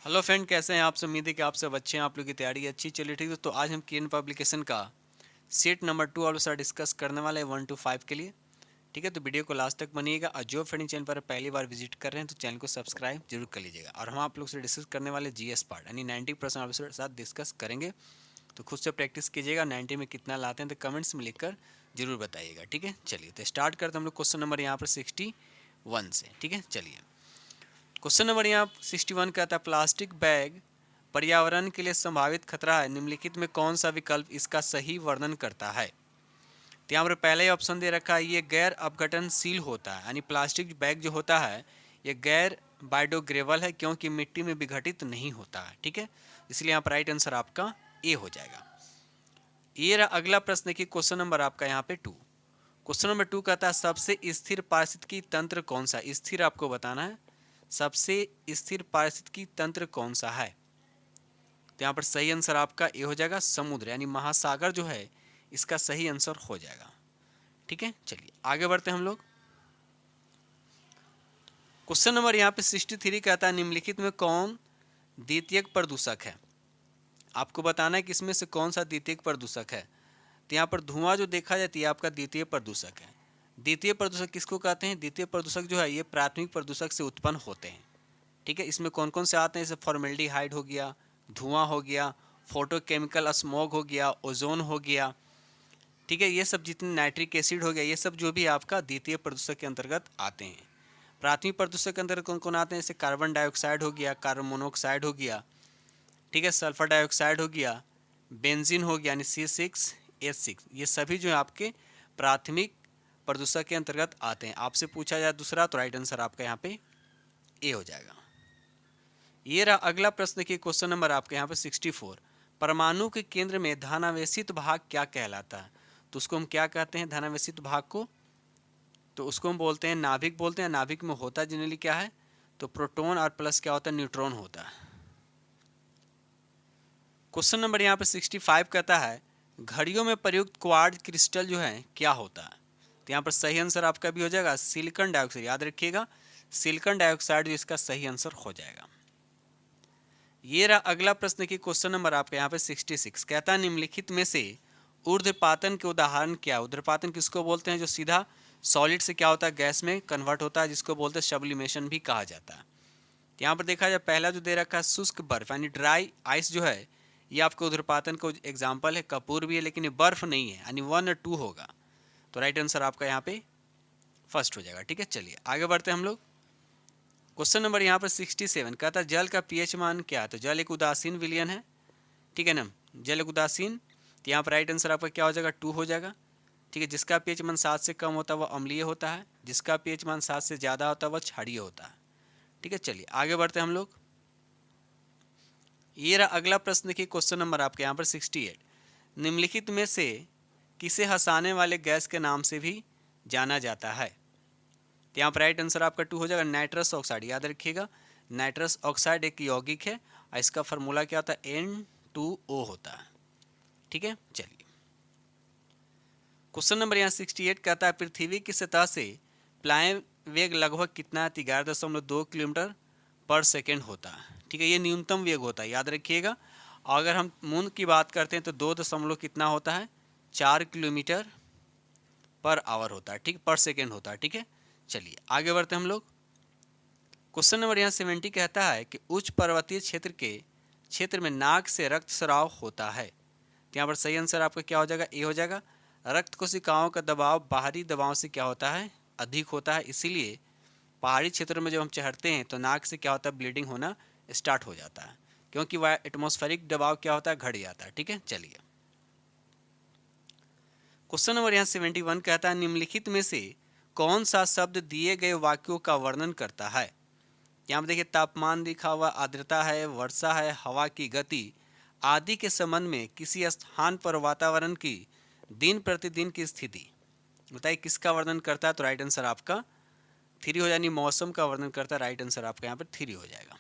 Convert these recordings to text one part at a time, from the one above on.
Hello friend, कैसे हैं आप सब। उम्मीद है कि आप सब अच्छे हैं, आप लोग की तैयारी अच्छी चली। ठीक है, तो आज हम केन पब्लिकेशन का सेट नंबर 2 और साथ डिस्कस करने वाले हैं 1 to 5 के लिए। ठीक है, तो वीडियो को लास्ट तक बनिएगा और जो फ्रेंड चैनल पर पहली बार विजिट कर रहे हैं तो चैनल को सब्सक्राइब जरूर कर लीजिएगा। और हम आप लोग से डिस्कस करने वाले जीएस पार्ट यानी 90% आप लोग के साथ डिस्कस करेंगे। तो खुद से प्रैक्टिस कीजिएगा, 90 में कितना लाते हैं तो कमेंट्स में लिखकर जरूर बताइएगा। ठीक है, चलिए तो स्टार्ट करते हैं हम लोग क्वेश्चन नंबर यहाँ पर 61 से। ठीक है, चलिए क्वेश्चन नंबर यहाँ 61 कहता है प्लास्टिक बैग पर्यावरण के लिए संभावित खतरा है, निम्नलिखित में कौन सा विकल्प इसका सही वर्णन करता है। तो यहाँ पर पहले ही ऑप्शन दे रखा है, ये गैर अपघटनशील होता है, यानी प्लास्टिक बैग जो होता है ये गैर बायोडिग्रेडेबल है क्योंकि मिट्टी में विघटित नहीं होता है। ठीक है, इसलिए यहाँ पर राइट आंसर आपका ए हो जाएगा। ये रहा अगला प्रश्न की क्वेश्चन नंबर आपका यहाँ पे 2। क्वेश्चन नंबर 2 कहता है सबसे स्थिर पारिस्थितिकी तंत्र कौन सा। स्थिर आपको बताना है, सबसे स्थिर पारिस्थितिकी तंत्र कौन सा है। तो यहाँ पर सही आंसर आपका ए हो जाएगा, समुद्र यानी महासागर जो है इसका सही आंसर हो जाएगा। ठीक है, चलिए आगे बढ़ते हैं हम लोग। क्वेश्चन नंबर यहाँ पे 63 कहता है निम्नलिखित में कौन द्वितीयक प्रदूषक है। आपको बताना है कि इसमें से कौन सा द्वितीयक प्रदूषक है। तो यहाँ पर धुआं जो देखा जाती है आपका द्वितीय प्रदूषक है। द्वितीय प्रदूषक किसको कहते हैं। द्वितीय प्रदूषक जो है ये प्राथमिक प्रदूषक से उत्पन्न होते हैं। ठीक है, इसमें कौन कौन से आते हैं, जैसे फॉर्मेल्डिहाइड हो गया, धुआं हो गया, फोटोकेमिकल स्मॉग हो गया, ओजोन हो गया। ठीक है, ये सब जितने नाइट्रिक एसिड हो गया, ये सब जो भी आपका द्वितीय प्रदूषक के अंतर्गत आते हैं। प्राथमिक प्रदूषक के अंतर्गत कौन कौन आते हैं, जैसे कार्बन डाइऑक्साइड हो गया, कार्बन मोनोऑक्साइड हो गया, ठीक है, सल्फर डाइऑक्साइड हो गया, बेंजीन हो गया यानी C6H6, ये सभी जो है आपके प्राथमिक प्रदूषक के अंतर्गत आते हैं। आपसे पूछा जाए दूसरा तो राइट आंसर आपका यहाँ पे ए हो जाएगा। ये रहा अगला प्रश्न की क्वेश्चन नंबर आपके यहाँ पे 64। परमाणु के केंद्र में धनावेशित भाग क्या कहलाता है। तो उसको हम क्या कहते हैं धनावेशित भाग को। तो उसको हम बोलते हैं नाभिक बोलते हैं। नाभिक में होता जनरली क्या है, तो प्रोटॉन और प्लस क्या होता है, न्यूट्रॉन होता है। क्वेश्चन नंबर यहाँ पे 65 कहता है घड़ियों में प्रयुक्त क्वार्ट्ज क्रिस्टल जो है क्या होता है। तो यहाँ पर सही आंसर आपका भी हो जाएगा सिलिकॉन डाइऑक्साइड। याद रखिएगा सिलिकॉन डाइऑक्साइड जो इसका सही आंसर हो जाएगा। ये रहा अगला प्रश्न की क्वेश्चन नंबर आपका यहाँ पे 66 कहता है निम्नलिखित में से ऊर्ध्वपातन के उदाहरण क्या। ऊर्ध्वपातन किसको बोलते हैं, जो सीधा सॉलिड से क्या होता है गैस में कन्वर्ट होता है, जिसको बोलते हैं सब्लिमेशन भी कहा जाता है। यहाँ पर देखा जाए पहला जो दे रखा है शुष्क बर्फ यानी ड्राई आइस जो है ये आपको ऊर्ध्वपातन का एग्जाम्पल है। कपूर भी है लेकिन ये बर्फ नहीं है, यानी 1 और 2 होगा। तो राइट आंसर आपका यहाँ पे फर्स्ट हो जाएगा। ठीक है, चलिए आगे बढ़ते हैं हम लोग। क्वेश्चन नंबर यहाँ पर 67 कहता है जल का पीएच मान क्या है। तो जल एक उदासीन विलयन है, ठीक है ना, जल एक उदासीन। तो यहाँ पर राइट आंसर आपका क्या हो जाएगा 2 हो जाएगा। ठीक है, जिसका पीएच मान 7 से कम होता है वह अम्लीय होता है, जिसका पीएच मान 7 से ज़्यादा होता है वह क्षारीय होता है। ठीक है, चलिए आगे बढ़ते हैं हम लोग। ये रहा अगला प्रश्न की क्वेश्चन नंबर आपके यहाँ पर 68। निम्नलिखित में से किसे हंसाने वाले गैस के नाम से भी जाना जाता है। तो यहाँ पर राइट आंसर आपका 2 हो जाएगा नाइट्रस ऑक्साइड। याद रखिएगा नाइट्रस ऑक्साइड एक यौगिक है और इसका फार्मूला क्या होता है N2O होता है। ठीक है, चलिए क्वेश्चन नंबर यहाँ 68 कहता है पृथ्वी की सतह से प्लायन वेग लगभग कितना है। 11.2 किलोमीटर पर सेकेंड होता है। ठीक है, ये न्यूनतम वेग होता है, याद रखिएगा। अगर हम मून की बात करते हैं तो 2 दशमलव कितना होता है 4 किलोमीटर पर आवर होता है, ठीक, पर सेकेंड होता है। ठीक है, चलिए आगे बढ़ते हैं हम लोग। क्वेश्चन नंबर यहाँ 70 कहता है कि उच्च पर्वतीय क्षेत्र में नाक से रक्त स्राव होता है। तो यहाँ पर सही आंसर आपका क्या हो जाएगा ए हो जाएगा। रक्त कोशिकाओं का दबाव बाहरी दबाव से क्या होता है अधिक होता है, इसीलिए पहाड़ी क्षेत्र में जब हम चढ़ते हैं तो नाक से क्या होता है ब्लीडिंग होना स्टार्ट हो जाता है, क्योंकि वह एटमॉस्फेरिक दबाव क्या होता है घट जाता है। ठीक है, चलिए क्वेश्चन नंबर यहाँ 71 कहता है निम्नलिखित में से कौन सा शब्द दिए गए वाक्यों का वर्णन करता है। यहाँ पर देखिए तापमान लिखा हुआ, आर्द्रता है, वर्षा है, हवा की गति आदि के संबंध में किसी स्थान पर वातावरण की दिन प्रतिदिन की स्थिति बताइए किसका वर्णन करता है। तो राइट आंसर आपका 3 हो, यानी मौसम का वर्णन करता है। राइट आंसर आपका यहाँ पर 3 हो जाएगा।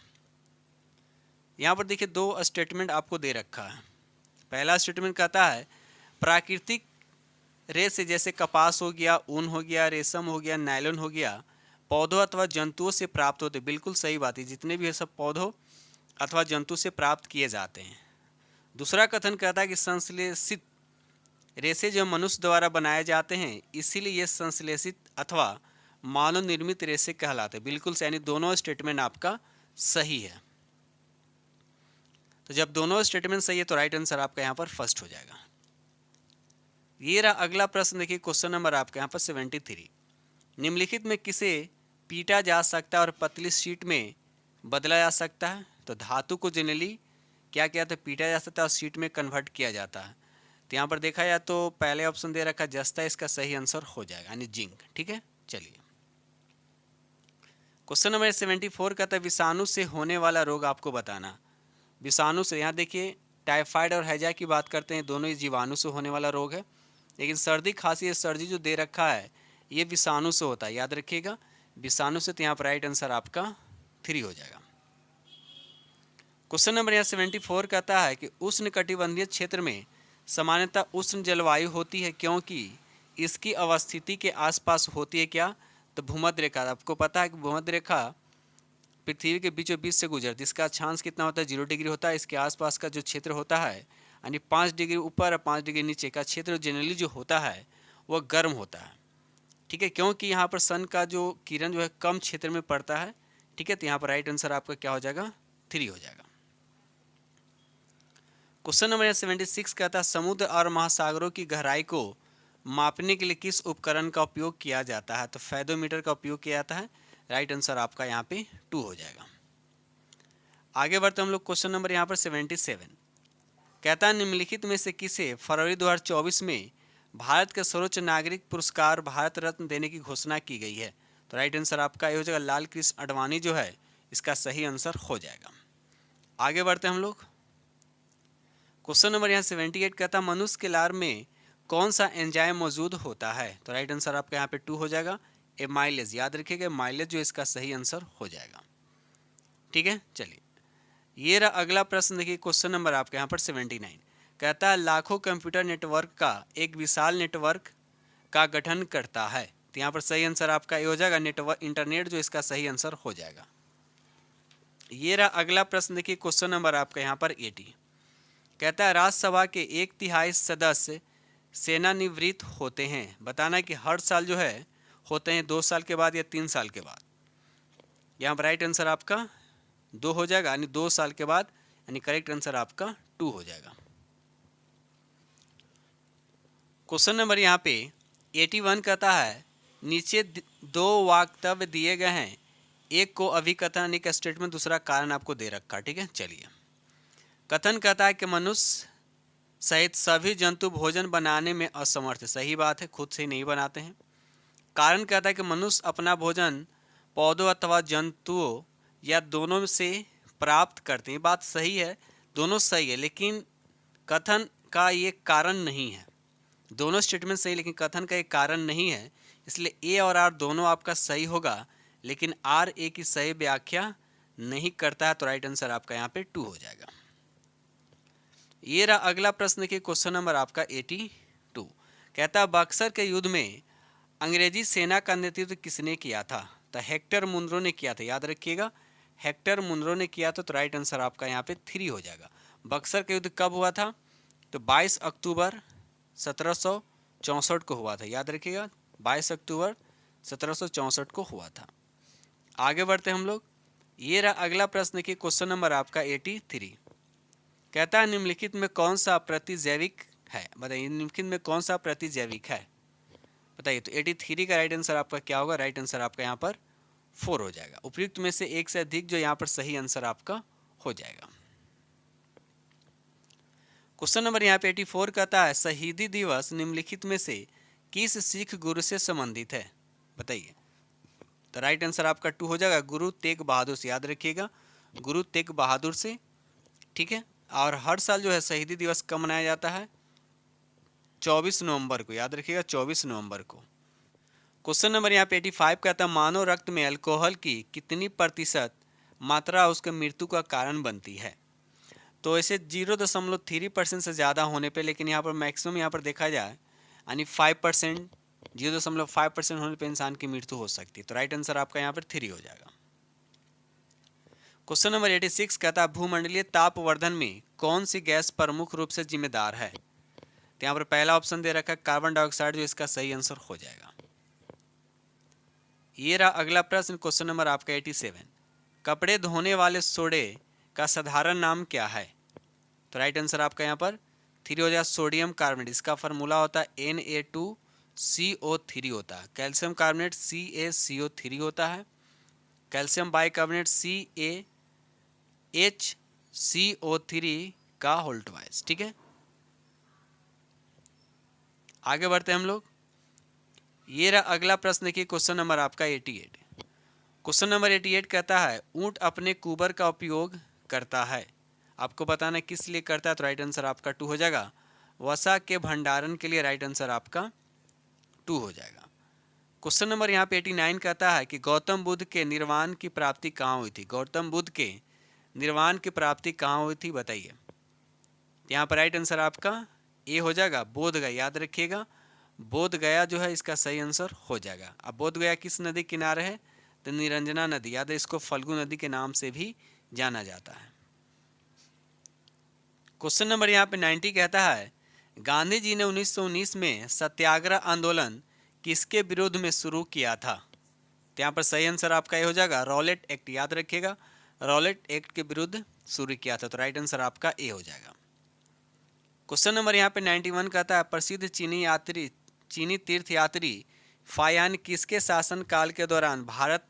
यहाँ पर देखिए 2 स्टेटमेंट आपको दे रखा है। पहला स्टेटमेंट कहता है प्राकृतिक रेस से जैसे कपास हो गया, ऊन हो गया, रेशम हो गया, नायलॉन हो गया, पौधों अथवा जंतुओं से प्राप्त होते। बिल्कुल सही बात है, जितने भी है सब पौधों अथवा जंतु से प्राप्त किए जाते हैं। दूसरा कथन कहता है कि संश्लेषित रेशे जो मनुष्य द्वारा बनाए जाते हैं, इसीलिए ये संश्लेषित अथवा मानव निर्मित रेशे कहलाते हैं। बिल्कुल यानी दोनों स्टेटमेंट आपका सही है। तो जब दोनों स्टेटमेंट सही है तो राइट आंसर आपका यहाँ पर फर्स्ट हो जाएगा। ये रहा अगला प्रश्न, देखिए क्वेश्चन नंबर आपका यहाँ पर 73। निम्नलिखित में किसे पीटा जा सकता है और पतली शीट में बदला जा सकता है? तो धातु को जनरली क्या किया था, पीटा जा सकता है और शीट में कन्वर्ट किया जाता है। तो यहाँ पर देखा जाए तो पहले ऑप्शन दे रखा जस्ता, इसका सही आंसर हो जाएगा यानी जिंक। ठीक है, चलिए क्वेश्चन नंबर 74 का था विषाणु से होने वाला रोग आपको बताना। विषाणु से, यहाँ देखिए टाइफाइड और हैजा की बात करते हैं, दोनों ही जीवाणु से होने वाला रोग है। लेकिन सर्दी खांसी सर्दी जो दे रखा है ये विषाणु से होता है, याद रखिएगा विषाणु से। तो यहाँ पर राइट आंसर आपका 3 हो जाएगा। क्वेश्चन नंबर यहाँ 74 कहता है कि उष्ण कटिबंधीय क्षेत्र में सामान्यतः उष्ण जलवायु होती है क्योंकि इसकी अवस्थिति के आसपास होती है क्या? तो भूमध्य रेखा। आपको पता है कि भूमध्य रेखा पृथ्वी के बीचों बीच से गुजरती है। इसका अक्षांश कितना होता है? 0 डिग्री होता है। इसके आसपास का जो क्षेत्र होता है यानी 5 डिग्री ऊपर और 5 डिग्री नीचे का क्षेत्र जनरली जो होता है वह गर्म होता है। ठीक है, क्योंकि यहाँ पर सन का जो किरण जो है कम क्षेत्र में पड़ता है। ठीक है, तो यहाँ पर राइट आंसर आपका क्या हो जाएगा? 3 हो जाएगा। क्वेश्चन नंबर 76 कहता है समुद्र और महासागरों की गहराई को मापने के लिए किस उपकरण का उपयोग किया जाता है? तो फेदोमीटर का उपयोग किया जाता है। राइट आंसर आपका यहाँ पे 2 हो जाएगा। आगे बढ़ते हम लोग क्वेश्चन नंबर यहाँ पर 77 कहता है निम्नलिखित में से किसे फरवरी 2024 में भारत के सर्वोच्च नागरिक पुरस्कार भारत रत्न देने की घोषणा की गई है? तो राइट आंसर आपका ये हो जाएगा लाल कृष्ण आडवाणी जो है इसका सही आंसर हो जाएगा। आगे बढ़ते हम लोग क्वेश्चन नंबर यहाँ 78 कहता मनुष्य के लार में कौन सा एंजाइम मौजूद होता है? तो राइट आंसर आपका यहाँ पे 2 हो जाएगा। एमाइलेज, याद रखिएगा माइलेज जो इसका सही आंसर हो जाएगा। ठीक है, चलिए ये रहा अगला प्रश्न, देखिए क्वेश्चन नंबर आपके यहाँ पर 79 कहता है लाखों कंप्यूटर नेटवर्क का एक विशाल नेटवर्क का गठन करता है। तो यहाँ पर सही आंसर आपका ये हो जाएगा नेटवर्क, इंटरनेट जो इसका सही आंसर हो जाएगा। ये रहा अगला प्रश्न, देखिए क्वेश्चन नंबर आपका यहाँ पर 80 कहता है राज्यसभा के 1/3 सदस्य सेवानिवृत्त होते हैं। बताना कि हर साल जो है होते हैं 2 साल के बाद या 3 साल के बाद। यहाँ पर राइट आंसर आपका 2 हो जाएगा यानी 2 साल के बाद, यानी करेक्ट आंसर आपका 2 हो जाएगा। क्वेश्चन नंबर यहाँ पे 81 कहता है नीचे 2 वक्तव्य दिए गए हैं, एक को अभिकथन एक स्टेटमेंट दूसरा कारण आपको दे रखा। ठीक है, चलिए कथन कहता है कि मनुष्य सहित सभी जंतु भोजन बनाने में असमर्थ है। सही बात है, खुद से ही नहीं बनाते हैं। कारण कहता है कि मनुष्य अपना भोजन पौधों अथवा जंतुओं या दोनों से प्राप्त करते हैं। बात सही है, दोनों सही है, लेकिन कथन का ये कारण नहीं है। दोनों स्टेटमेंट सही लेकिन कथन का एक कारण नहीं है, इसलिए ए और आर दोनों आपका सही होगा, लेकिन आर ए की सही व्याख्या नहीं करता है। तो राइट आंसर आपका यहाँ पे 2 हो जाएगा। ये रहा अगला प्रश्न के क्वेश्चन नंबर आपका 82 कहता है बक्सर के युद्ध में अंग्रेजी सेना का नेतृत्व किसने किया था? तो हेक्टर मुनरो ने किया था, याद रखिएगा हेक्टर मुनरो ने किया था। तो राइट आंसर आपका यहाँ पे 3 हो जाएगा। बक्सर का युद्ध कब हुआ था? तो 22 अक्टूबर 1764 को हुआ था, याद रखिएगा 22 अक्टूबर 1764 को हुआ था। आगे बढ़ते हम लोग। ये रहा अगला प्रश्न की क्वेश्चन नंबर आपका 83 कहता है निम्नलिखित में कौन सा प्रतिजैविक है? बताइए निम्नलिखित में कौन सा प्रतिजैविक है, बताइए। तो 83 का राइट आंसर आपका क्या होगा? राइट आंसर आपका यहाँ पर 4 हो जाएगा। उपयुक्त में से एक से अधिक जो यहाँ पर सही आंसर आपका हो जाएगा। क्वेश्चन नंबर यहाँ पे 84 कहता है शहीदी दिवस निम्नलिखित में से किस सिख गुरु से संबंधित है? बताइए। तो राइट आंसर आपका 2 हो जाएगा, गुरु तेग बहादुर से, याद रखिएगा गुरु तेग बहादुर से। ठीक है, और हर साल जो है शहीदी दिवस कब मनाया जाता है? 24 नवंबर को, याद रखिएगा 24 नवंबर को। क्वेश्चन नंबर यहाँ पे 85 कहता है मानव रक्त में अल्कोहल की कितनी प्रतिशत मात्रा उसके मृत्यु का कारण बनती है? तो ऐसे 0.3% से ज़्यादा होने पे, लेकिन यहाँ पर मैक्सिमम यहाँ पर देखा जाए यानी 5%, 0.5% होने पे इंसान की मृत्यु हो सकती है। तो राइट आंसर आपका यहाँ पर 3 हो जाएगा। क्वेश्चन नंबर 86 कहता है भूमंडलीय तापवर्धन में कौन सी गैस प्रमुख रूप से जिम्मेदार है। तो यहाँ पर पहला ऑप्शन दे रखा है कार्बन डाइऑक्साइड, जो इसका सही आंसर हो जाएगा। ये रहा अगला प्रश्न, क्वेश्चन नंबर आपका 87, कपड़े धोने वाले सोडे का साधारण नाम क्या है। तो राइट आंसर आपका यहाँ पर 3 हो जाएगा सोडियम कार्बोनेट। इसका फार्मूला होता है Na2CO3 होता है। कैल्शियम कार्बोनेट CaCO3 होता है। कैल्शियम बाइकार्बोनेट CaHCO3 का होल ट्वाइस। ठीक है, आगे बढ़ते हैं हम लोग। ये रहा अगला प्रश्न, देखिए क्वेश्चन नंबर आपका 88। क्वेश्चन नंबर 88 कहता है ऊंट अपने कुबर का उपयोग करता है। आपको बताना किस लिए करता है। तो राइट आंसर आपका 2 हो जाएगा वसा के भंडारण के लिए। राइट आंसर आपका 2 हो जाएगा। क्वेश्चन नंबर यहाँ पे 89 कहता है कि गौतम बुद्ध के निर्वाण की प्राप्ति कहाँ हुई थी। गौतम बुद्ध के निर्वाण की प्राप्ति कहाँ हुई थी, बताइए। यहाँ पर राइट आंसर आपका ए हो जाएगा बोध गया। याद रखिएगा बोध गया जो है इसका सही आंसर हो जाएगा। अब बोध गया किस नदी किनारे है, तो निरंजना नदी। याद है इसको फल्गु नदी के नाम से भी जाना जाता है। क्वेश्चन नंबर यहाँ पे 90 कहता है गांधी जी ने 1919 में सत्याग्रह आंदोलन किसके विरोध में शुरू किया था। तो यहाँ पर सही आंसर आपका ये हो जाएगा रॉलेट एक्ट। याद रखिएगा रॉलेट एक्ट के विरुद्ध शुरू किया था। तो राइट आंसर आपका ए हो जाएगा। क्वेश्चन नंबर यहाँ पे 91 कहता है प्रसिद्ध चीनी तीर्थ यात्री फायान किसके शासन काल के दौरान भारत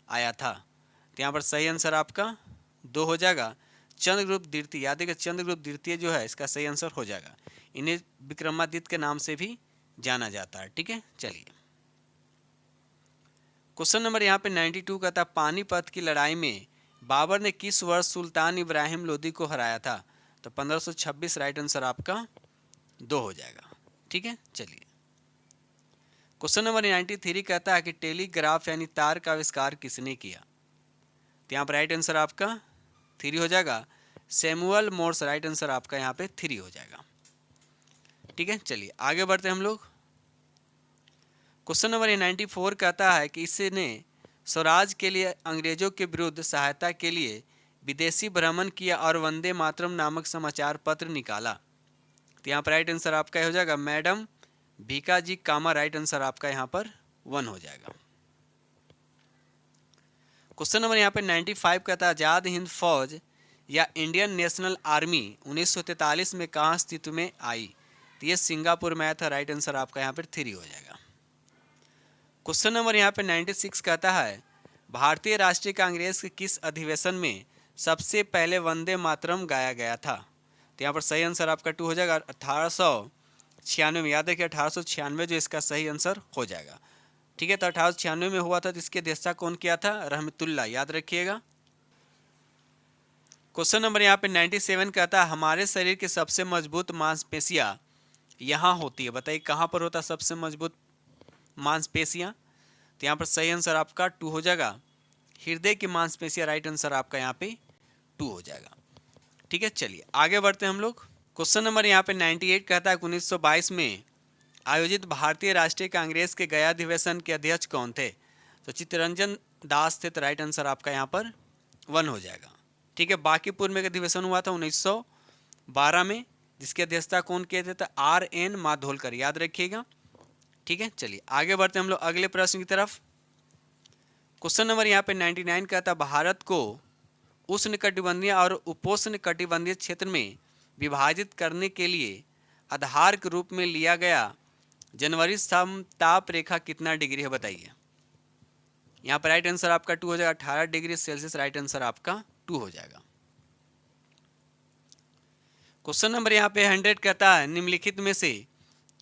आया था। तो यहाँ पर सही आंसर आपका 2 हो जाएगा चंद्रगुप्त द्वितीय। याद है चंद्रगुप्त द्वितीय जो है इसका सही आंसर हो जाएगा। इन्हें विक्रमादित्य के नाम से भी जाना जाता है। ठीक है, चलिए क्वेश्चन नंबर यहाँ पे 92 कहता है पानीपत की लड़ाई में बाबर ने किस वर्ष सुल्तान इब्राहिम लोदी को हराया था। तो 1526। राइट आंसर आपका 2 हो जाएगा। ठीक है, चलिए क्वेश्चन नंबर 93 कहता है कि टेलीग्राफ यानी तार का आविष्कार किसने किया। तो यहाँ पर राइट आंसर आपका 3 हो जाएगा सैमुअल मोर्स। राइट आंसर आपका यहाँ पे 3 हो जाएगा। ठीक है, चलिए आगे बढ़ते हैं हम लोग। क्वेश्चन नंबर 94 कहता है कि इसने स्वराज के लिए अंग्रेजों के विरुद्ध सहायता के लिए विदेशी भ्रमण किया और वंदे मातरम नामक समाचार पत्र निकाला। तो यहाँ पर राइट आंसर आपका हो जाएगा मैडम भीकाजी कामा। राइट आंसर आपका यहाँ पर 1 हो जाएगा। क्वेश्चन नंबर यहाँ पे 95 कहता है आजाद हिंद फौज या इंडियन नेशनल आर्मी 1943 में कहाँ अस्तित्व में आई। तो ये सिंगापुर में आया था। राइट आंसर आपका यहाँ पर 3 हो जाएगा। क्वेश्चन नंबर यहाँ पे 96 कहता है भारतीय राष्ट्रीय कांग्रेस के किस अधिवेशन में सबसे पहले वंदे मातरम गाया गया था। तो यहाँ पर सही आंसर आपका 2 हो जाएगा 1896 में। याद रखिए 1896 जो इसका सही आंसर हो जाएगा। ठीक है, तो 1896 में हुआ था। तो इसकी अध्यक्षता कौन किया था, रहमतुल्लाह। याद रखिएगा। क्वेश्चन नंबर यहाँ पे 97 कहता है हमारे शरीर की सबसे मजबूत मांसपेशियाँ यहाँ होती है। बताइए कहाँ पर होता है सबसे मजबूत मांसपेशियाँ। तो यहाँ पर सही आंसर आपका 2 हो जाएगा हृदय की मांसपेशियाँ। राइट आंसर आपका यहाँ पे 2 हो जाएगा। ठीक है, चलिए आगे बढ़ते हैं हम लोग। क्वेश्चन नंबर यहाँ पे 98 कहता है 1922 में आयोजित भारतीय राष्ट्रीय कांग्रेस के गया अधिवेशन के अध्यक्ष कौन थे। तो चित्तरंजन दास थे। तो राइट आंसर आपका यहाँ पर 1 हो जाएगा। ठीक है, बांकीपुर में अधिवेशन हुआ था 1912 में, जिसकी अध्यक्षता कौन किए थे, तो RN माधोलकर। याद रखिएगा। ठीक है, चलिए आगे बढ़ते हैं हम लोग अगले प्रश्न की तरफ। क्वेश्चन नंबर यहाँ पे 99 कहता है भारत को उष्णकटिबंधीय और उपोष्णकटिबंधीय क्षेत्र में विभाजित करने के लिए आधार के रूप में लिया गया जनवरी समताप रेखा कितना डिग्री है, बताइए। यहाँ पर राइट आंसर आपका 2 हो जाएगा 18 डिग्री सेल्सियस। राइट आंसर आपका 2 हो जाएगा। क्वेश्चन नंबर यहाँ पे 100 कहता है निम्नलिखित में से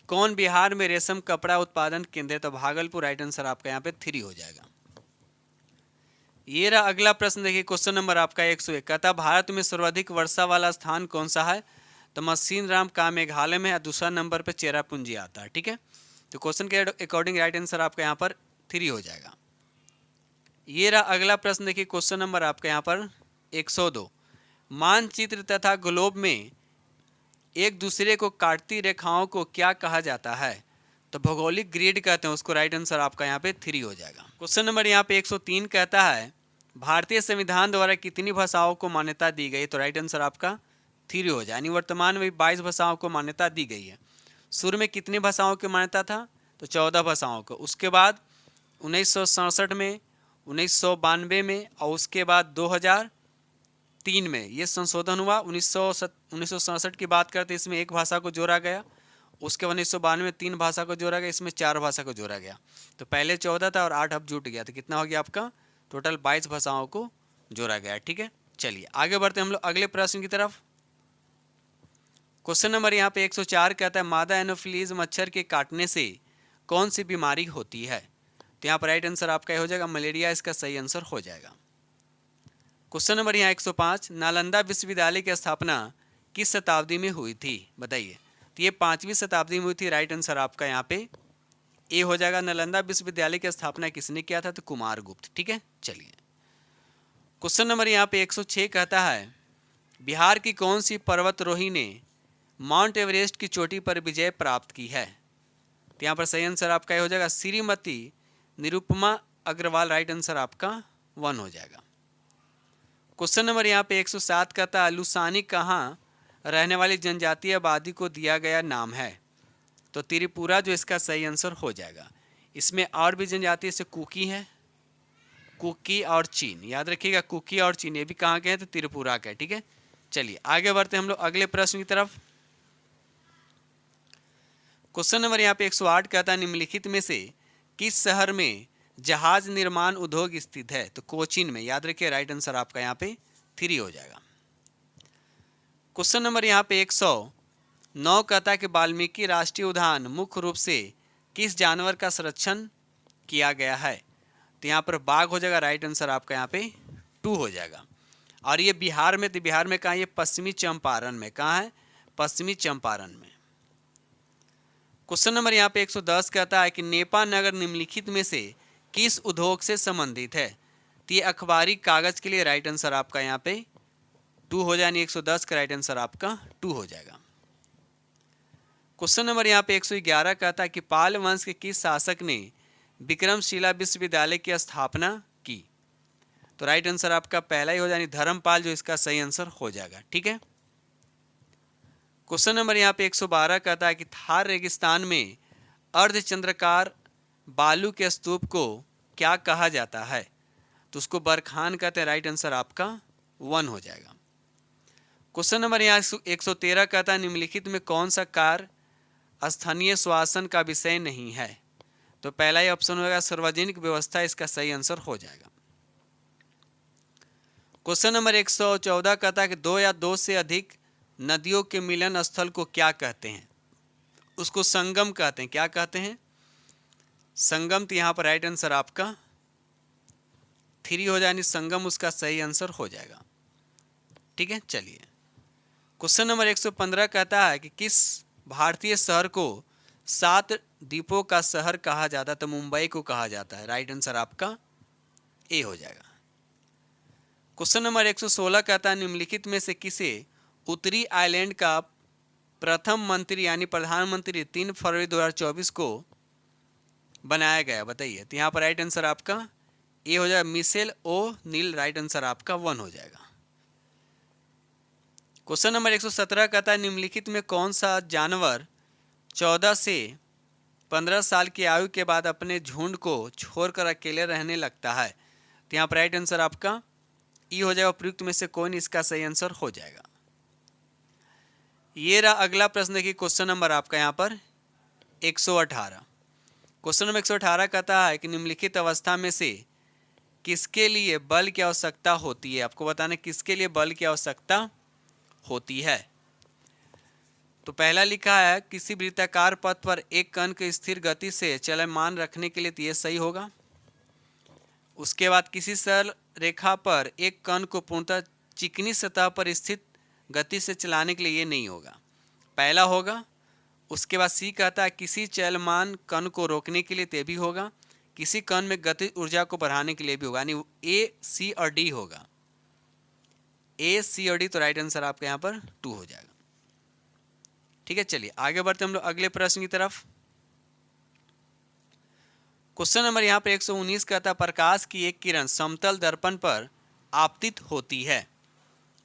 कौन बिहार में रेशम कपड़ा उत्पादन केंद्र है। तो भागलपुर। राइट आंसर आपका यहाँ पे 3 हो जाएगा। ये रहा अगला प्रश्न, देखिए क्वेश्चन नंबर आपका 101 कहता भारत में सर्वाधिक वर्षा वाला स्थान कौन सा है। तो मसीन राम का मेघालय में, दूसरा नंबर पर चेरापूंजी आता है। ठीक है, तो क्वेश्चन के अकॉर्डिंग राइट आंसर आपका यहाँ पर 3 हो जाएगा। ये रहा अगला प्रश्न, देखिए क्वेश्चन नंबर आपका यहाँ पर 102 मानचित्र तथा ग्लोब में एक दूसरे को काटती रेखाओं को क्या कहा जाता है। तो भौगोलिक ग्रिड कहते हैं उसको। राइट आंसर आपका यहाँ पे 3 हो जाएगा। क्वेश्चन नंबर यहाँ पे 103 कहता है भारतीय संविधान द्वारा कितनी भाषाओं को मान्यता दी गई? तो राइट आंसर आपका 3 हो जाए, यानी वर्तमान में 22 भाषाओं को मान्यता दी गई है। शुरू में कितनी भाषाओं की मान्यता था? तो 14 भाषाओं को। उसके बाद 1967 में, 1992 में और उसके बाद 2003 में ये संशोधन हुआ। 1967 की बात करते इसमें एक भाषा को जोड़ा गया। उसके बाद 1992 में 3 भाषा को जोड़ा गया, इसमें 4 भाषा को जोड़ा गया। तो पहले 14 था और 8 अब जुट गया, तो कितना हो गया आपका? टोटल 22 भाषाओं को जोड़ा गया। ठीक है, चलिए आगे बढ़ते हैं हम लोग अगले प्रश्न की तरफ। क्वेश्चन नंबर यहाँ पे 104 कहता है मादा एनोफिलीज मच्छर के काटने से कौन सी बीमारी होती है? तो यहाँ पर राइट आंसर आपका ये हो जाएगा मलेरिया, इसका सही आंसर हो जाएगा। क्वेश्चन नंबर यहाँ 105 नालंदा विश्वविद्यालय की स्थापना किस शताब्दी में हुई थी? बताइए। तो ये 5वीं शताब्दी में हुई थी। राइट आंसर आपका यहाँ पे ए हो जाएगा। नालंदा विश्वविद्यालय की स्थापना किसने किया था? तो कुमारगुप्त। ठीक है, चलिए क्वेश्चन नंबर यहाँ पे 106 कहता है बिहार की कौन सी पर्वतरोही ने माउंट एवरेस्ट की चोटी पर विजय प्राप्त की है? तो यहाँ पर सही आंसर आपका ये हो जाएगा श्रीमती निरुपमा अग्रवाल। राइट आंसर आपका 1 हो जाएगा। क्वेश्चन नंबर यहाँ पे 107 कहता है लुसानी कहाँ रहने वाली जनजातीय आबादी को दिया गया नाम है? तो त्रिपुरा जो इसका सही आंसर हो जाएगा। इसमें और भी जनजाति से कुकी है, कुकी और चीन, याद रखिएगा कुकी और चीन, ये भी कहाँ के हैं? तो त्रिपुरा का है। ठीक है, चलिए आगे बढ़ते हैं हम लोग अगले प्रश्न की तरफ। क्वेश्चन नंबर यहाँ पे 108 कहता है निम्नलिखित में से किस शहर में जहाज निर्माण उद्योग स्थित है? तो कोचीन में, याद रखिए। राइट आंसर आपका यहाँ पे 3 हो जाएगा। क्वेश्चन नंबर यहाँ पे 109 कहता है कि वाल्मीकि राष्ट्रीय उद्यान मुख्य रूप से किस जानवर का संरक्षण किया गया है? तो यहाँ पर बाघ हो जाएगा। राइट आंसर आपका यहाँ पे 2 हो जाएगा। और ये बिहार में, तो बिहार में कहाँ? ये पश्चिमी चंपारण में। कहाँ है? पश्चिमी चंपारण में। क्वेश्चन नंबर यहाँ पे 110 कहता है कि नेपा नगर निम्नलिखित में से किस उद्योग से संबंधित है? तो ये अखबारी कागज के लिए। राइट आंसर आपका यहाँ पे 2 हो जाए, 110 का राइट आंसर आपका 2 हो जाएगा। क्वेश्चन नंबर यहाँ पे 111 कहता है कि पाल वंश के किस शासक ने विक्रमशिला विश्वविद्यालय की स्थापना की? तो राइट आंसर आपका पहला ही हो जाए, धर्मपाल जो इसका सही आंसर हो जाएगा। ठीक है, क्वेश्चन नंबर यहाँ पे 112 कहता है कि थार रेगिस्तान में अर्धचंद्राकार बालू के स्तूप को क्या कहा जाता है? तो उसको बरखान कहते हैं। राइट आंसर आपका 1 हो जाएगा। क्वेश्चन नंबर यहाँ 113 कहता है निम्नलिखित में कौन सा कार्य स्थानीय शासन का विषय नहीं है? तो पहला ही ऑप्शन होगा सार्वजनिक व्यवस्था, इसका सही आंसर हो जाएगा। क्वेश्चन नंबर 114 कहता है कि 2 या 2 से अधिक नदियों के मिलन स्थल को क्या कहते हैं? उसको संगम कहते हैं। क्या कहते हैं? संगम। तो यहाँ पर राइट आंसर आपका 3 हो जाए, संगम उसका सही आंसर हो जाएगा। ठीक है, चलिए क्वेश्चन नंबर 115 कहता है कि किस भारतीय शहर को 7 द्वीपों का शहर कहा जाता है? तो मुंबई को कहा जाता है। राइट आंसर आपका ए हो जाएगा। क्वेश्चन नंबर 116 कहता है निम्नलिखित में से किसे उत्तरी आइलैंड का प्रथम मंत्री यानी प्रधानमंत्री 3 फरवरी 2024 को बनाया गया? बताइए। तो यहाँ पर राइट आंसर आपका ए हो जाएगा, मिशेल ओ नील। राइट आंसर आपका 1 हो जाएगा। क्वेश्चन नंबर 117 कहता है निम्नलिखित में कौन सा जानवर 14 से 15 साल की आयु के बाद अपने झुंड को छोड़कर अकेले रहने लगता है? तो यहाँ पर राइट आंसर आपका ई हो जाएगा, उपयुक्त में से कौन? इसका सही आंसर हो जाएगा। ये रहा अगला प्रश्न। देखिए क्वेश्चन नंबर आपका यहाँ पर 118। क्वेश्चन नंबर 118 कहता है कि निम्नलिखित अवस्था में से किसके लिए बल की आवश्यकता होती है? आपको बताना किसके लिए बल की आवश्यकता होती है। तो पहला लिखा है किसी वृत्ताकार पथ पर एक कण को स्थिर गति से चलमान रखने के लिए, तो ये सही होगा। उसके बाद किसी सरल रेखा पर एक कण को पूर्णतः चिकनी सतह पर स्थित गति से चलाने के लिए, ये नहीं होगा, पहला होगा। उसके बाद सी कहता है किसी चलमान कण को रोकने के लिए, ते भी होगा। किसी कण में गति ऊर्जा को बढ़ाने के लिए भी होगा, यानी ए, सी और डी होगा। ए, सी और डी, तो राइट आंसर आपका यहाँ पर 2 हो जाएगा। ठीक है, चलिए आगे बढ़ते हम लोग अगले प्रश्न की तरफ। क्वेश्चन नंबर यहाँ पे 119 कहता है प्रकाश की एक किरण समतल दर्पण पर आपतित होती है।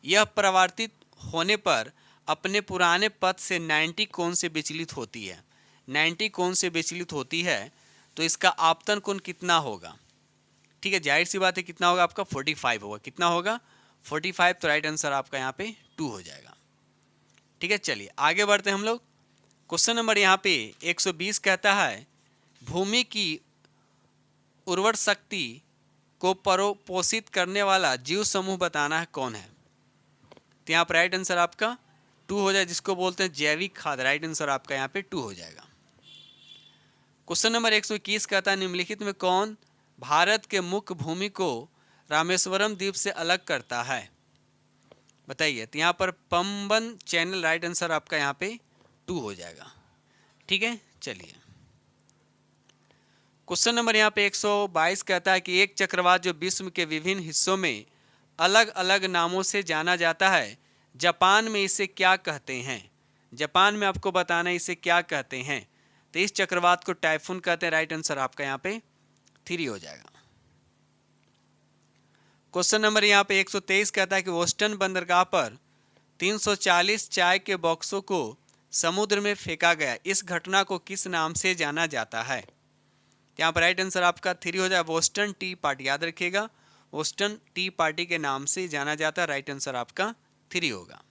यह परावर्तित होने पर अपने पुराने पथ से 90 कोण से विचलित होती है। 90 कोण से विचलित होती है तो इसका आपतन कोण कितना होगा? ठीक है, जाहिर सी बात है कितना होगा आपका 45 होगा। कितना होगा? 45। तो राइट आंसर आपका यहाँ पे 2 हो जाएगा। ठीक है, चलिए आगे बढ़ते हैं हम लोग। क्वेश्चन नंबर यहाँ पे 120 कहता है भूमि की उर्वर शक्ति को पोषित करने वाला जीव समूह बताना है, कौन है? तो यहाँ पर राइट आंसर आपका 2 हो जाए, जिसको बोलते हैं जैविक खाद। राइट आंसर आपका यहाँ पे 2 हो जाएगा। क्वेश्चन नंबर 121 कहता है निम्नलिखित में कौन भारत के मुख्य भूमि को रामेश्वरम द्वीप से अलग करता है? बताइए। तो यहाँ पर पंबन चैनल। राइट आंसर आपका यहाँ पे 2 हो जाएगा। ठीक है, चलिए क्वेश्चन नंबर यहाँ पे 122 कहता है कि एक चक्रवात जो विश्व के विभिन्न हिस्सों में अलग अलग नामों से जाना जाता है, जापान में इसे क्या कहते हैं? जापान में आपको बताना है इसे क्या कहते हैं। तो इस चक्रवात को टाइफून कहते हैं। राइट आंसर आपका यहाँ पे 3 हो जाएगा। क्वेश्चन नंबर यहाँ पे 123 कहता है कि बोस्टन बंदरगाह पर 340 चाय के बॉक्सों को समुद्र में फेंका गया। इस घटना को किस नाम से जाना जाता है? यहाँ पर राइट आंसर आपका 3 हो जाए। बोस्टन टी पार्टी, याद रखिएगा, बोस्टन टी पार्टी के नाम से जाना जाता है। राइट आंसर आपका 3 होगा।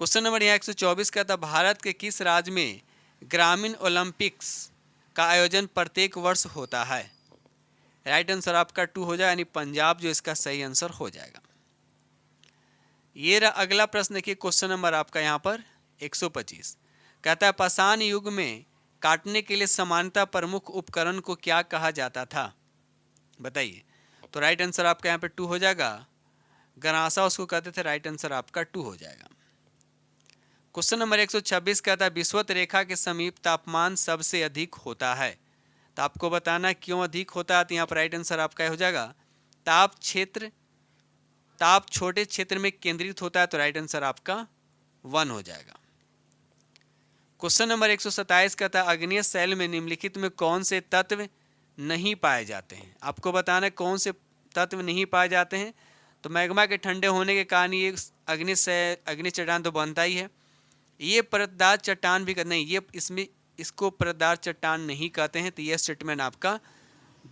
क्वेश्चन नंबर यहाँ 124 कहता है भारत के किस राज्य में ग्रामीण ओलंपिक्स का आयोजन प्रत्येक वर्ष होता है? राइट आंसर आपका 2 हो जाए, यानी पंजाब जो इसका सही आंसर हो जाएगा। ये रहा अगला प्रश्न। देखिए क्वेश्चन नंबर आपका यहाँ पर 125 कहता है पाषाण युग में काटने के लिए सामान्यतः प्रमुख उपकरण को क्या कहा जाता था? बताइए। तो राइट आंसर आपका यहाँ पे 2 हो जाएगा। गरासा उसको कहते थे। राइट आंसर आपका 2 हो जाएगा। क्वेश्चन नंबर 126 कहता है विषुवत रेखा के समीप तापमान सबसे अधिक होता है। तो आपको बताना क्यों अधिक होता है। तो यहाँ पर राइट आंसर आपका हो जाएगा ताप छोटे क्षेत्र में केंद्रित होता है। तो राइट आंसर आपका 1 हो जाएगा। क्वेश्चन नंबर 127 कहता है अग्नेय शैल में निम्नलिखित में कौन से तत्व नहीं पाए जाते हैं? आपको बताना है कौन से तत्व नहीं पाए जाते हैं। तो मैग्मा के ठंडे होने के कारण ये अग्नि चट्टान तो बनता ही है। ये परतदार चट्टान भी नहीं, ये इसको परतदार चट्टान नहीं कहते हैं। तो यह स्टेटमेंट आपका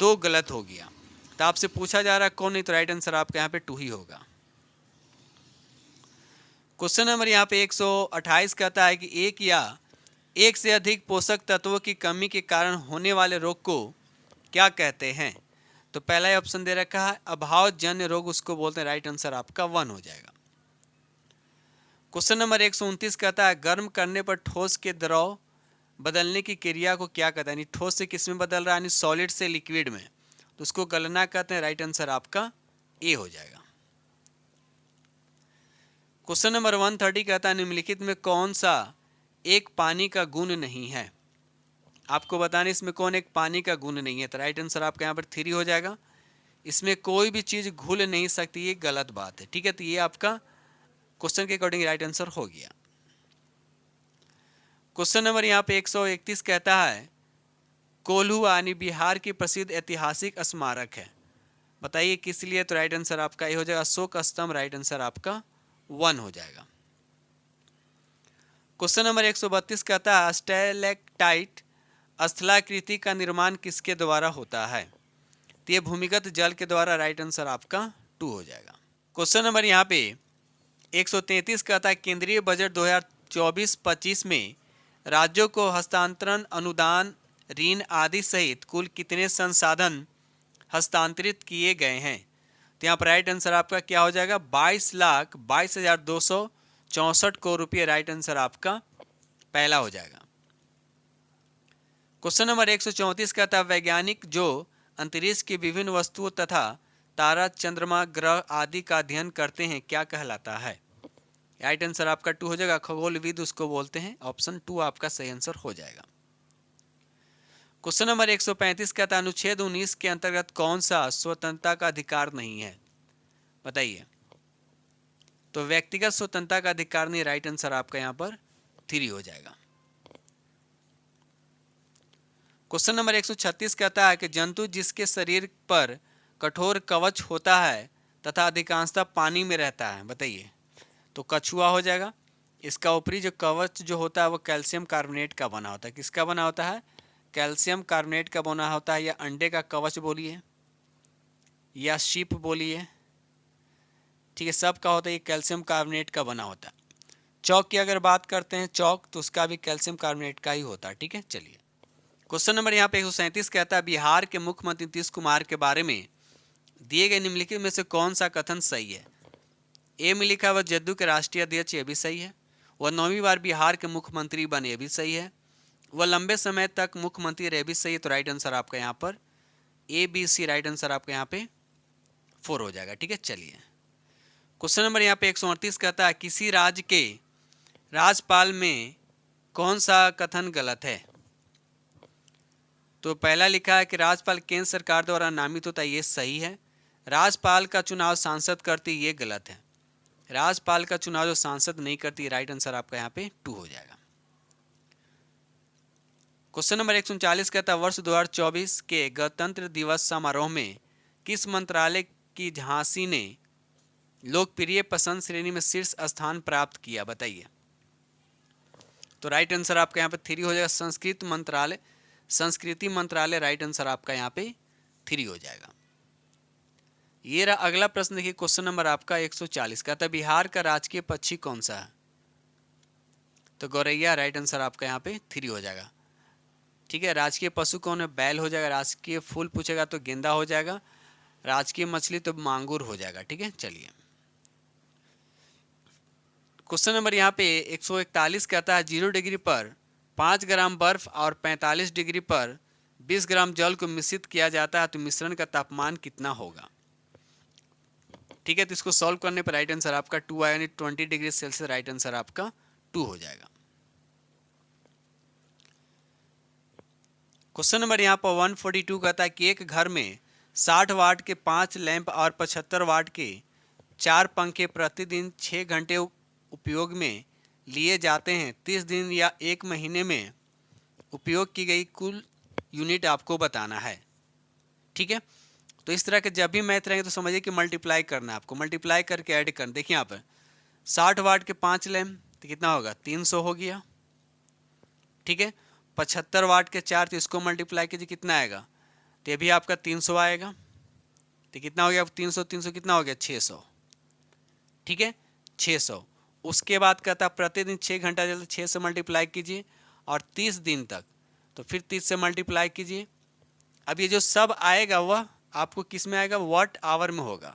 2 गलत हो गया। तो आपसे पूछा जा रहा है कौन नहीं, तो राइट आंसर आपका यहाँ पे 2 ही होगा। क्वेश्चन नंबर यहाँ पे 128 कहता है कि एक या एक से अधिक पोषक तत्वों की कमी के कारण होने वाले रोग को क्या कहते हैं? तो पहला ही ऑप्शन दे रखा है अभावजन्य रोग, उसको बोलते हैं। राइट आंसर आपका 1 हो जाएगा। क्वेश्चन नंबर 129 कहता है गर्म करने पर ठोस के द्रव बदलने की क्रिया को क्या कहता है? यानी ठोस से किस में बदल रहा है, यानी सॉलिड से लिक्विड में, तो उसको गलना कहते हैं। राइट आंसर आपका ए हो जाएगा। क्वेश्चन नंबर 130 कहता है निम्नलिखित में कौन सा एक पानी का गुण नहीं है? आपको बताने इसमें कौन एक पानी का गुण नहीं है। तो राइट आंसर आपका यहाँ पर 3 हो जाएगा। इसमें कोई भी चीज़ घुल नहीं सकती, ये गलत बात है। ठीक है, तो ये आपका क्वेश्चन के अकॉर्डिंग राइट आंसर हो गया। क्वेश्चन नंबर यहाँ पे 131 कहता है कोल्हुआ यानी बिहार की प्रसिद्ध ऐतिहासिक स्मारक है। बताइए किस लिए? तो राइट आंसर आपका ये हो जाएगा अशोक स्तंभ। राइट आंसर आपका 1 हो जाएगा। क्वेश्चन नंबर 132 कहता है स्टैलेक्टाइट स्थलाकृति का निर्माण किसके द्वारा होता है? तो ये भूमिगत जल के द्वारा। राइट आंसर आपका 2 हो जाएगा। क्वेश्चन नंबर यहाँ पे 133 कहता है केंद्रीय बजट 2024-25 में राज्यों को हस्तांतरण, अनुदान, ऋण आदि सहित कुल कितने संसाधन हस्तांतरित किए गए हैं? तो यहाँ पर राइट आंसर आपका क्या हो जाएगा? 22,22,264 करोड़ रुपये। राइट आंसर आपका पहला हो जाएगा। क्वेश्चन नंबर 134 कहता है वैज्ञानिक जो अंतरिक्ष की विभिन्न वस्तुओं तथा तारा, चंद्रमा, ग्रह आदि का अध्ययन करते हैं क्या कहलाता है? राइट आंसर आपका 2 हो जाएगा। खगोलविद उसको बोलते हैं। ऑप्शन 2 आपका सही आंसर हो जाएगा। क्वेश्चन नंबर 135 कहता है अनुच्छेद 19 के अंतर्गत कौन सा स्वतंत्रता का अधिकार नहीं है? बताइए। तो व्यक्तिगत स्वतंत्रता का अधिकार नहीं। राइट आंसर आपका यहाँ पर 3 हो जाएगा। क्वेश्चन नंबर 136 कहता है कि जंतु जिसके शरीर पर कठोर कवच होता है तथा अधिकांशतः पानी में रहता है, बताइए। तो कछुआ हो जाएगा। इसका ऊपरी जो कवच जो होता है वो कैल्शियम कार्बोनेट का बना होता है। किसका बना होता है? कैल्शियम कार्बोनेट का बना होता है। या अंडे का कवच बोलिए या शीप बोलिए, ठीक है, सब का होता है। ये कैल्शियम कार्बोनेट का बना होता है। चौक की अगर बात करते हैं, चौक तो उसका भी कैल्शियम कार्बोनेट का ही होता है, ठीक है। चलिए क्वेश्चन नंबर यहाँ पे 137 कहता है बिहार के मुख्यमंत्री नीतीश कुमार के बारे में दिए गए निम्नलिखित में से कौन सा कथन सही है? ए में लिखा वह जदयू के राष्ट्रीय अध्यक्ष, ये भी सही है। वह 9वीं बार बिहार के मुख्यमंत्री बने, ये भी सही है। वह लंबे समय तक मुख्यमंत्री रहे, भी सही है। तो राइट आंसर आपका यहाँ पर A B C right answer आपका यहाँ पे 4 हो जाएगा, ठीक है। चलिए क्वेश्चन नंबर यहाँ पे 138 कहता है किसी राज्य के राज्यपाल में कौन सा कथन गलत है? तो पहला लिखा है कि राज्यपाल केंद्र सरकार द्वारा नामित होता है, ये सही है। राज्यपाल का चुनाव सांसद करती, ये गलत है। राज्यपाल का चुनाव जो सांसद नहीं करती, राइट आंसर आपका यहाँ पे 2 हो जाएगा। क्वेश्चन नंबर 139 कहता है वर्ष 2024 के गणतंत्र दिवस समारोह में किस मंत्रालय की झांसी ने लोकप्रिय पसंद श्रेणी में शीर्ष स्थान प्राप्त किया, बताइए। तो राइट आंसर आपका यहाँ पे 3 हो जाएगा। संस्कृति मंत्रालय राइट आंसर आपका यहाँ पे 3 हो जाएगा। ये रहा अगला प्रश्न। देखिए क्वेश्चन नंबर आपका 140 कहता है बिहार का राजकीय पक्षी कौन सा है? तो गौरैया राइट आंसर आपका यहाँ पे 3 हो जाएगा, ठीक है। राजकीय पशु कौन है? बैल हो जाएगा। राजकीय फूल पूछेगा तो गेंदा हो जाएगा। राजकीय मछली तो मांगुर हो जाएगा, ठीक है। चलिए क्वेश्चन नंबर यहाँ पे 141 कहता है 0 डिग्री पर 5 ग्राम बर्फ और 45 डिग्री पर 20 ग्राम जल को मिश्रित किया जाता है तो मिश्रण का तापमान कितना होगा, ठीक है। तो इसको सॉल्व करने पर राइट आंसर आपका 2 आया, यानी 20 डिग्री सेल्सियस राइट आंसर आपका 2 हो जाएगा। क्वेश्चन नंबर यहाँ पर 142 कहता है कि एक घर में 60 वाट के 5 लैंप और 75 वाट के 4 पंखे प्रतिदिन 6 घंटे उपयोग में लिए जाते हैं। 30 दिन या 1 महीने में उपयोग की गई कुल यूनिट आपको बताना है, ठीक है। तो इस तरह के जब भी मैथ रहेंगे तो समझिए कि मल्टीप्लाई करना है आपको, मल्टीप्लाई करके ऐड करना। देखिए यहाँ पर 60 वाट के 5 लैंप तो कितना होगा? 300 हो गया, ठीक है। 75 वाट के 4 तो इसको मल्टीप्लाई कीजिए, कितना आएगा? तो ये भी आपका 300 आएगा। तो कितना हो गया? 300 300 कितना हो गया? 600, ठीक है, 600। उसके बाद कहता है प्रतिदिन 6 घंटा चलता, 6 से मल्टीप्लाई कीजिए और 30 दिन तक, तो फिर 30 से मल्टीप्लाई कीजिए। अब ये जो सब आएगा वह आपको किस में आएगा? वाट आवर में होगा।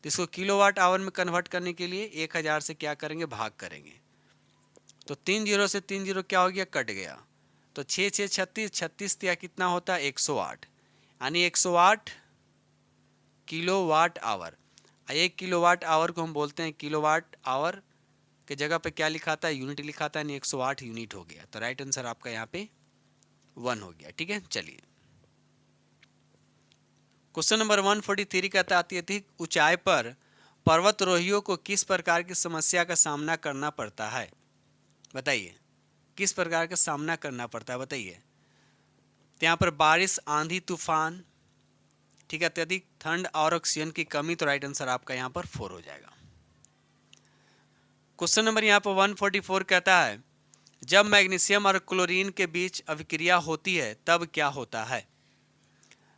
तो इसको किलो वाट आवर में कन्वर्ट करने के लिए 1000 से क्या करेंगे? भाग करेंगे। तो 3 जीरो से 3 जीरो क्या हो गया? कट गया। तो 6 6 36, 36 या कितना होता है? 108, यानी 108 kilo watt hour. 1 kilo watt hour को हम बोलते हैं किलो वाट आवर के जगह पे क्या लिखा था? यूनिट लिखा था, यानी 108 यूनिट हो गया। तो राइट आंसर आपका यहाँ पे 1 हो गया, ठीक है। चलिए क्वेश्चन नंबर 143 कहता है अत्यधिक ऊंचाई पर पर्वतारोहियों को किस प्रकार की समस्या का सामना करना पड़ता है, बताइए। किस प्रकार का सामना करना पड़ता है, बताइए। तो यहाँ पर बारिश, आंधी, तूफान, ठीक है, अत्यधिक ठंड और ऑक्सीजन की कमी। तो राइट आंसर आपका यहाँ पर 4 हो जाएगा। क्वेश्चन नंबर यहाँ पर 144 कहता है जब मैग्नीशियम और क्लोरीन के बीच अभिक्रिया होती है तब क्या होता है?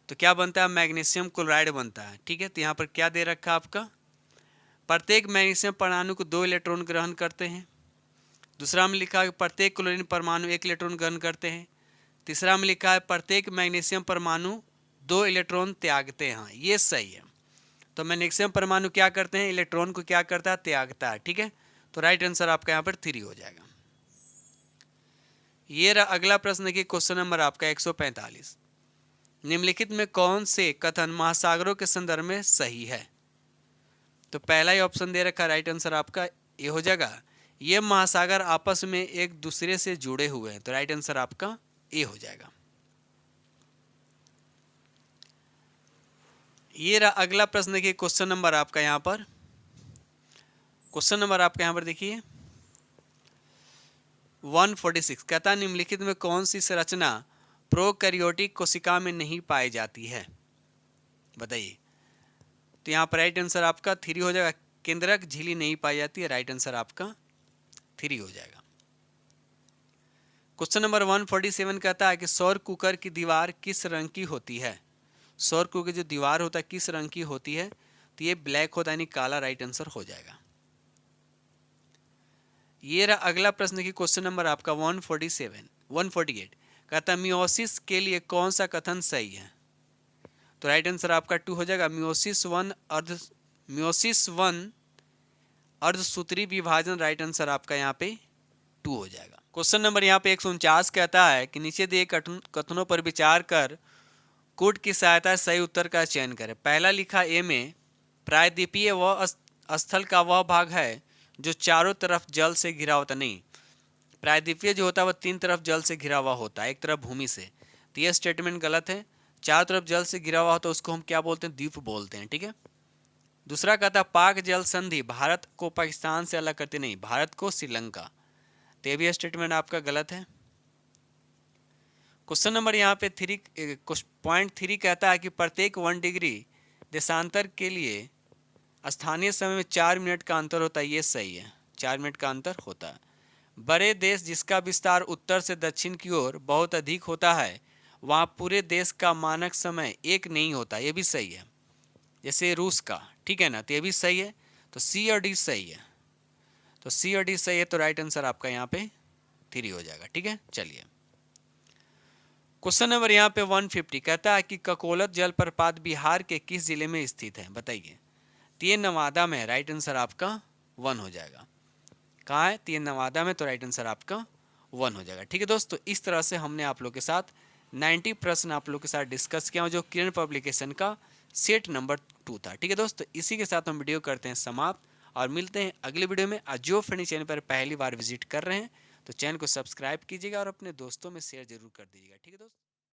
तो क्या बनता है? मैग्नीशियम क्लोराइड बनता है, ठीक है। तो यहाँ पर क्या दे रखा है आपका? प्रत्येक मैग्नीशियम परमाणु को 2 इलेक्ट्रॉन ग्रहण करते हैं। दूसरा में लिखा है प्रत्येक क्लोरीन परमाणु 1 इलेक्ट्रॉन ग्रहण करते हैं। तीसरा में लिखा है प्रत्येक मैग्नीशियम परमाणु 2 इलेक्ट्रॉन त्यागते हैं। ये सही है। तो मैग्नीशियम परमाणु क्या करते हैं? इलेक्ट्रॉन को क्या करता है? त्यागता है, ठीक है। तो राइट आंसर आपका यहाँ पर 3 हो जाएगा। ये रहा अगला प्रश्न देखिए क्वेश्चन नंबर आपका 145 निम्नलिखित में कौन से कथन महासागरों के संदर्भ में सही है? तो पहला ही ऑप्शन दे रखा, राइट आंसर आपका ये हो जाएगा ये महासागर आपस में एक दूसरे से जुड़े हुए हैं। तो राइट आंसर आपका ए हो जाएगा। ये रहा अगला प्रश्न देखिए क्वेश्चन नंबर आपका यहाँ पर देखिए 146 कहता निम्नलिखित में कौन सी संरचना प्रोकैरियोटिक कोशिका में नहीं पाई जाती है? बताइए। तो यहाँ पर राइट आंसर आपका 3 हो जाएगा। केंद्रक झिल्ली नहीं पाई जाती है, राइट आंसर आपका 3 हो जाएगा। क्वेश्चन नंबर 147 कहता है कि सौर कुकर की दीवार किस रंग की होती है? सौर कुकर की जो दीवार होता है किस रंग की होती है? तो ये ब्लैक होता है, यानी काला, राइट आंसर हो जाएगा। ये रहा अगला प्रश्न की क्वेश्चन नंबर आपका 148 कहता है मियोसिस के लिए कौन सा कथन सही है? तो राइट आंसर आपका 2 हो जाएगा। मियोसिस वन अर्धसूत्री विभाजन, राइट आंसर आपका यहाँ पे 2 हो जाएगा। क्वेश्चन नंबर यहाँ पे 149 कहता है कि नीचे दिए कथनों पर विचार कर कोड की सहायता से सही उत्तर का चयन करें। पहला लिखा ए में प्रायद्वीपीय वह स्थल का वह भाग है जो चारों तरफ जल से घिरा होता नहीं। प्रायद्वीपीय जो होता है वह 3 तरफ जल से घिरा हुआ होता है, एक तरफ भूमि से। तो यह स्टेटमेंट गलत है। चारों तरफ जल से घिरा हुआ होता है उसको हम क्या बोलते हैं? द्वीप बोलते हैं, ठीक है। दूसरा कहता है पाक जल संधि भारत को पाकिस्तान से अलग करती नहीं, भारत को श्रीलंका। तो यह भी स्टेटमेंट आपका गलत है। क्वेश्चन नंबर यहाँ पे पॉइंट 3 कहता है कि प्रत्येक 1 डिग्री देशांतर के लिए स्थानीय समय में 4 मिनट का अंतर होता है। ये सही है, 4 मिनट का अंतर होता है। बड़े देश जिसका विस्तार उत्तर से दक्षिण की ओर बहुत अधिक होता है वहाँ पूरे देश का मानक समय एक नहीं होता, ये भी सही है। जैसे रूस का, ठीक है ना, तो ये भी सही है। तो सी और डी सही है। तो सी और डी सही है, तो राइट आंसर आपका यहाँ पे 3 हो जाएगा, ठीक है। चलिए क्वेश्चन नंबर यहाँ पे 150 कहता है कि ककोलत जलप्रपात बिहार के किस जिले में स्थित है? बताइए। तो ये नवादा में है, राइट आंसर आपका 1 हो जाएगा। कहाँ है? तो ये नवादा में, तो राइट आंसर आपका 1 हो जाएगा, ठीक है दोस्तों। इस तरह से हमने आप लोग के साथ 90 प्रश्न आप लोग के साथ डिस्कस किया जो किरण पब्लिकेशन का सेट नंबर 2 था, ठीक है दोस्तों। इसी के साथ हम वीडियो करते हैं समाप्त और मिलते हैं अगले वीडियो में। जो फ्रेंड चैनल पर पहली बार विजिट कर रहे हैं तो चैनल को सब्सक्राइब कीजिएगा और अपने दोस्तों में शेयर जरूर कर दीजिएगा, ठीक है दोस्तों।